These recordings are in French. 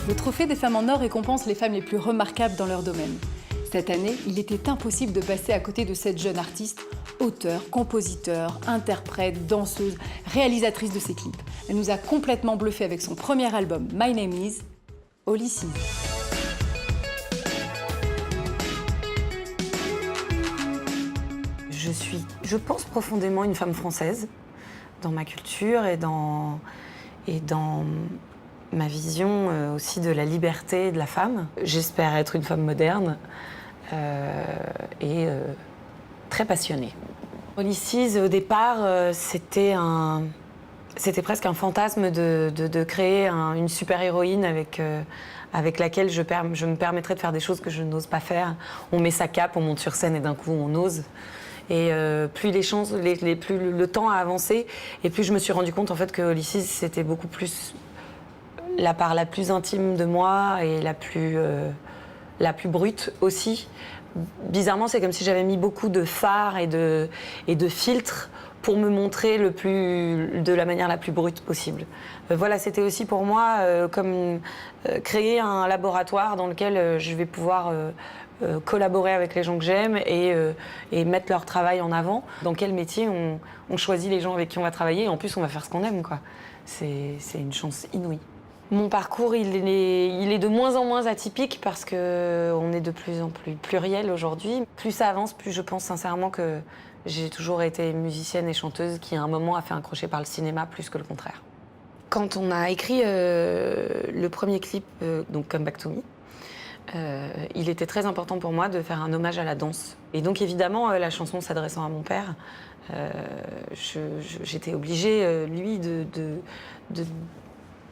Le Trophée des femmes en or récompense les femmes les plus remarquables dans leur domaine. Cette année, il était impossible de passer à côté de cette jeune artiste, auteure, compositeur, interprète, danseuse, réalisatrice de ses clips. Elle nous a complètement bluffé avec son premier album My Name Is, Holy Seas. Je suis, je pense, profondément une femme française, dans ma culture et dans ma vision aussi de la liberté de la femme. J'espère être une femme moderne et très passionnée. Holy Seas, au départ, c'était presque un fantasme de créer une super-héroïne avec laquelle je me permettrais de faire des choses que je n'ose pas faire. On met sa cape, on monte sur scène et d'un coup on ose. Et plus le temps a avancé, et plus je me suis rendu compte en fait que Holy Seas, c'était beaucoup plus la part la plus intime de moi et la plus brute aussi. Bizarrement, c'est comme si j'avais mis beaucoup de fards et de filtres pour me montrer de la manière la plus brute possible. Voilà, c'était aussi pour moi comme créer un laboratoire dans lequel je vais pouvoir collaborer avec les gens que j'aime et mettre leur travail en avant. Dans quel métier on choisit les gens avec qui on va travailler, et en plus on va faire ce qu'on aime, quoi. C'est une chance inouïe. Mon parcours, il est de moins en moins atypique parce qu'on est de plus en plus pluriel aujourd'hui. Plus ça avance, plus je pense sincèrement que j'ai toujours été musicienne et chanteuse qui, à un moment, a fait un crochet par le cinéma plus que le contraire. Quand on a écrit le premier clip, donc Come Back to Me, il était très important pour moi de faire un hommage à la danse. Et donc évidemment, la chanson s'adressant à mon père, j'étais obligée, lui,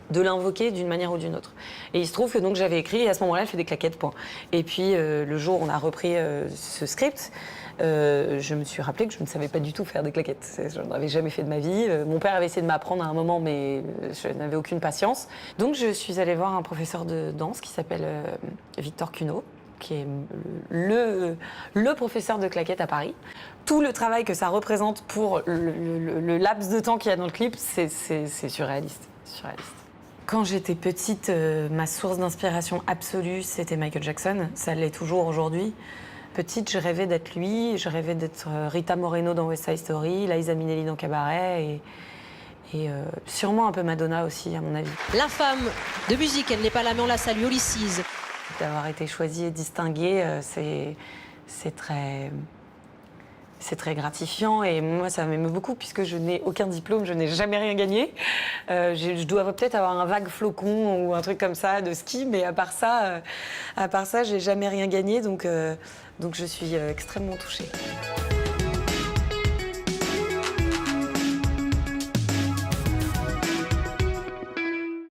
de l'invoquer d'une manière ou d'une autre. Et il se trouve que donc j'avais écrit, et à ce moment-là, elle fait des claquettes, point. Et puis, le jour où on a repris ce script, je me suis rappelé que je ne savais pas du tout faire des claquettes. Je n'en avais jamais fait de ma vie. Mon père avait essayé de m'apprendre à un moment, mais je n'avais aucune patience. Donc, je suis allée voir un professeur de danse qui s'appelle Victor Cuneau, qui est le professeur de claquettes à Paris. Tout le travail que ça représente pour le laps de temps qu'il y a dans le clip, c'est surréaliste. Quand j'étais petite, ma source d'inspiration absolue, c'était Michael Jackson. Ça l'est toujours aujourd'hui. Petite, je rêvais d'être lui, je rêvais d'être Rita Moreno dans West Side Story, Liza Minnelli dans Cabaret et sûrement un peu Madonna aussi, à mon avis. L'infâme de musique, elle n'est pas là, mais on la salue, Holy Seas. D'avoir été choisie et distinguée, c'est très gratifiant et moi ça m'émeut beaucoup puisque je n'ai aucun diplôme, je n'ai jamais rien gagné. Je dois peut-être avoir un vague flocon ou un truc comme ça de ski, mais à part ça, j'ai jamais rien gagné, donc je suis extrêmement touchée.